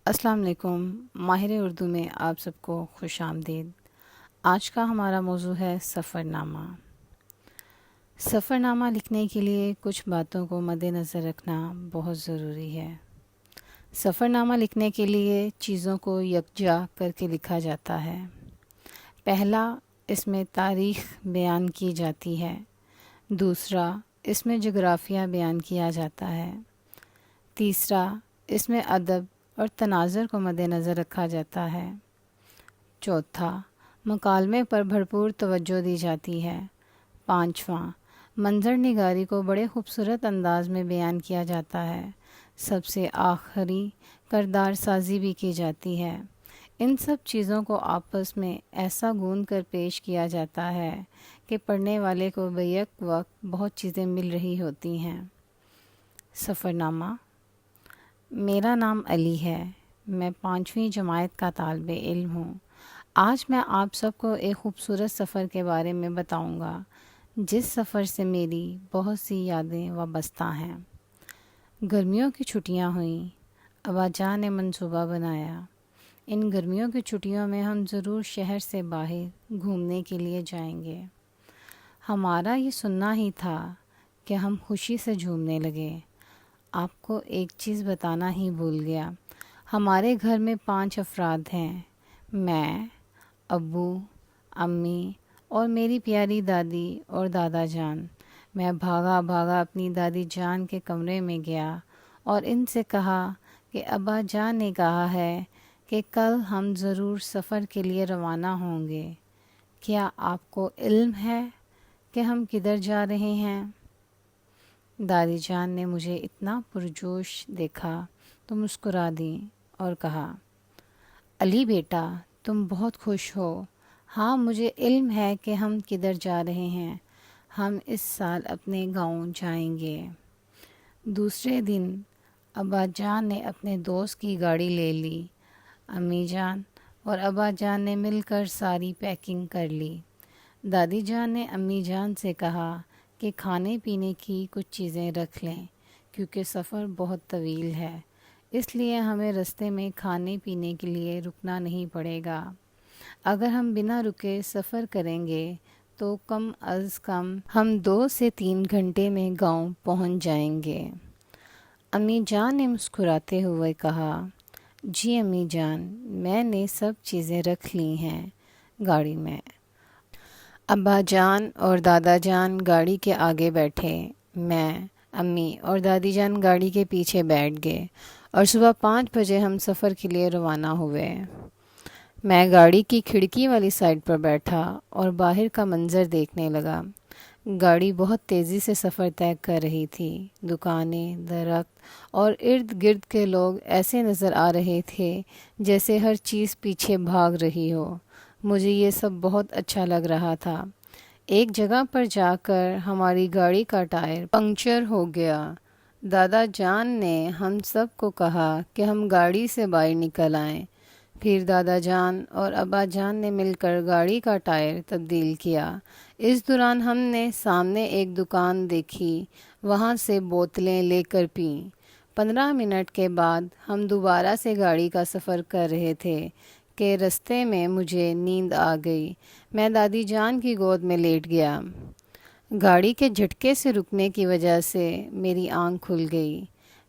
السلام علیکم۔ ماہر اردو میں آپ سب کو خوش آمدید۔ آج کا ہمارا موضوع ہے سفر نامہ۔ سفر نامہ لکھنے کے لیے کچھ باتوں کو مد نظر رکھنا بہت ضروری ہے۔ سفر نامہ لکھنے کے لیے چیزوں کو یکجا کر کے لکھا جاتا ہے۔ پہلا، اس میں تاریخ بیان کی جاتی ہے۔ دوسرا، اس میں جغرافیہ بیان کیا جاتا ہے۔ تیسرا، اس میں ادب اور تناظر کو مد نظر رکھا جاتا ہے۔ چوتھا، مکالمے پر بھرپور توجہ دی جاتی ہے۔ پانچواں، منظر نگاری کو بڑے خوبصورت انداز میں بیان کیا جاتا ہے۔ سب سے آخری، کردار سازی بھی کی جاتی ہے۔ ان سب چیزوں کو آپس میں ایسا گون کر پیش کیا جاتا ہے کہ پڑھنے والے کو بیک وقت بہت چیزیں مل رہی ہوتی ہیں۔ سفر نامہ۔ میرا نام علی ہے۔ میں 5ویں جماعت کا طالب علم ہوں۔ آج میں آپ سب کو ایک خوبصورت سفر کے بارے میں بتاؤں گا، جس سفر سے میری بہت سی یادیں وابستہ ہیں۔ گرمیوں کی چھٹیاں ہوئیں۔ ابا جان نے منصوبہ بنایا، ان گرمیوں کی چھٹیوں میں ہم ضرور شہر سے باہر گھومنے کے لیے جائیں گے۔ ہمارا یہ سننا ہی تھا کہ ہم خوشی سے جھومنے لگے۔ آپ کو ایک چیز بتانا ہی بھول گیا، ہمارے گھر میں 5 افراد ہیں، میں، ابو، امی اور میری پیاری دادی اور دادا جان۔ میں بھاگا بھاگا اپنی دادی جان کے کمرے میں گیا اور ان سے کہا کہ ابا جان نے کہا ہے کہ کل ہم ضرور سفر کے لیے روانہ ہوں گے۔ کیا آپ کو علم ہے کہ ہم کدھر جا رہے ہیں؟ دادی جان نے مجھے اتنا پرجوش دیکھا تو مسکرا دیں اور کہا، علی بیٹا، تم بہت خوش ہو۔ ہاں، مجھے علم ہے کہ ہم کدھر جا رہے ہیں۔ ہم اس سال اپنے گاؤں جائیں گے۔ دوسرے دن ابا جان نے اپنے دوست کی گاڑی لے لی۔ امی جان اور ابا جان نے مل کر ساری پیکنگ کر لی۔ دادی جان نے امی جان سے کہا کہ کھانے پینے کی کچھ چیزیں رکھ لیں، کیونکہ سفر بہت طویل ہے، اس لیے ہمیں رستے میں کھانے پینے کے لیے رکنا نہیں پڑے گا۔ اگر ہم بنا رکے سفر کریں گے تو کم از کم ہم 2 سے 3 گھنٹے میں گاؤں پہنچ جائیں گے۔ امی جان نے مسکراتے ہوئے کہا، جی امی جان، میں نے سب چیزیں رکھ لی ہیں گاڑی میں۔ ابا جان اور دادا جان گاڑی کے آگے بیٹھے، میں، امی اور دادی جان گاڑی کے پیچھے بیٹھ گئے اور صبح 5 بجے ہم سفر کے لیے روانہ ہوئے۔ میں گاڑی کی کھڑکی والی سائڈ پر بیٹھا اور باہر کا منظر دیکھنے لگا۔ گاڑی بہت تیزی سے سفر طے کر رہی تھی۔ دکانیں، درخت اور ارد گرد کے لوگ ایسے نظر آ رہے تھے جیسے ہر چیز پیچھے بھاگ رہی ہو۔ مجھے یہ سب بہت اچھا لگ رہا تھا۔ ایک جگہ پر جا کر ہماری گاڑی کا ٹائر پنکچر ہو گیا۔ دادا جان نے ہم سب کو کہا کہ ہم گاڑی سے باہر نکل آئیں۔ پھر دادا جان اور ابا جان نے مل کر گاڑی کا ٹائر تبدیل کیا۔ اس دوران ہم نے سامنے ایک دکان دیکھی، وہاں سے بوتلیں لے کر پیں۔ 15 منٹ کے بعد ہم دوبارہ سے گاڑی کا سفر کر رہے تھے کہ رستے میں مجھے نیند آ گئی۔ میں دادی جان کی گود میں لیٹ گیا۔ گاڑی کے جھٹکے سے رکنے کی وجہ سے میری آنکھ کھل گئی۔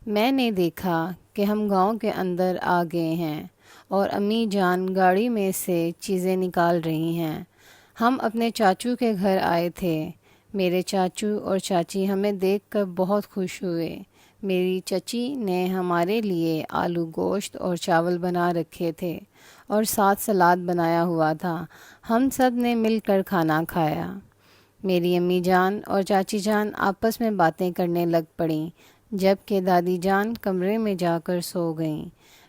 میں نے دیکھا کہ ہم گاؤں کے اندر آ گئے ہیں اور امی جان گاڑی میں سے چیزیں نکال رہی ہیں۔ ہم اپنے چاچو کے گھر آئے تھے۔ میرے چاچو اور چاچی ہمیں دیکھ کر بہت خوش ہوئے۔ میری چچی نے ہمارے لیے آلو گوشت اور چاول بنا رکھے تھے اور ساتھ سلاد بنایا ہوا تھا۔ ہم سب نے مل کر کھانا کھایا۔ میری امی جان اور چاچی جان آپس میں باتیں کرنے لگ پڑیں، جبکہ دادی جان کمرے میں جا کر سو گئیں۔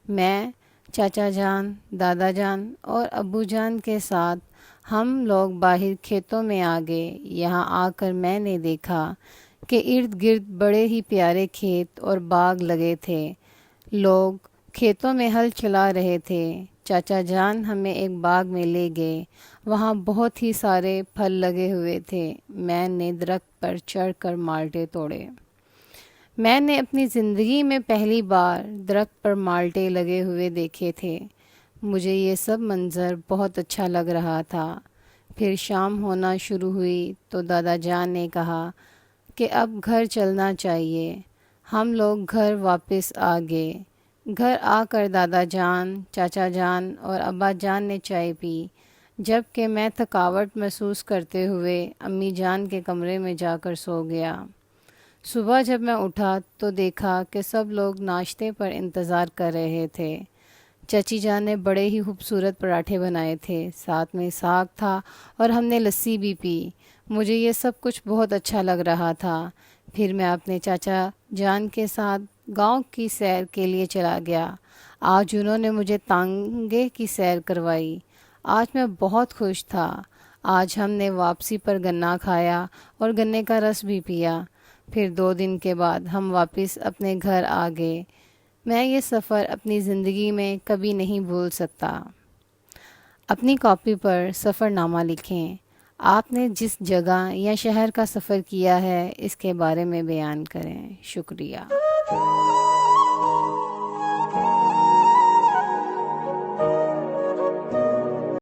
میں، چاچا جان، دادا جان اور ابو جان کے ساتھ ہم لوگ باہر کھیتوں میں آ گئے۔ یہاں آ کر میں نے دیکھا کہ ارد گرد بڑے ہی پیارے کھیت اور باغ لگے تھے۔ لوگ کھیتوں میں ہل چلا رہے تھے۔ چاچا جان ہمیں ایک باغ میں لے گئے، وہاں بہت ہی سارے پھل لگے ہوئے تھے۔ میں نے درخت پر چڑھ کر مالٹے توڑے۔ میں نے اپنی زندگی میں پہلی بار درخت پر مالٹے لگے ہوئے دیکھے تھے۔ مجھے یہ سب منظر بہت اچھا لگ رہا تھا۔ پھر شام ہونا شروع ہوئی تو دادا جان نے کہا کہ اب گھر چلنا چاہیے۔ ہم لوگ گھر واپس آ گئے۔ گھر آ کر دادا جان، چاچا جان اور ابا جان نے چائے پی، جب کہ میں تھکاوٹ محسوس کرتے ہوئے امی جان کے کمرے میں جا کر سو گیا۔ صبح جب میں اٹھا تو دیکھا کہ سب لوگ ناشتے پر انتظار کر رہے تھے۔ چچی جان نے بڑے ہی خوبصورت پراٹھے بنائے تھے، ساتھ میں ساگ تھا اور ہم نے لسی بھی پی۔ مجھے یہ سب کچھ بہت اچھا لگ رہا تھا۔ پھر میں اپنے چاچا جان کے ساتھ گاؤں کی سیر کے لیے چلا گیا۔ آج انہوں نے مجھے تانگے کی سیر کروائی۔ آج میں بہت خوش تھا۔ آج ہم نے واپسی پر گنا کھایا اور گنے کا رس بھی پیا۔ پھر 2 دن کے بعد ہم واپس اپنے گھر آ گئے۔ میں یہ سفر اپنی زندگی میں کبھی نہیں بھول سکتا۔ اپنی کاپی پر سفر نامہ لکھیں۔ آپ نے جس جگہ یا شہر کا سفر کیا ہے اس کے بارے میں بیان کریں۔ شکریہ۔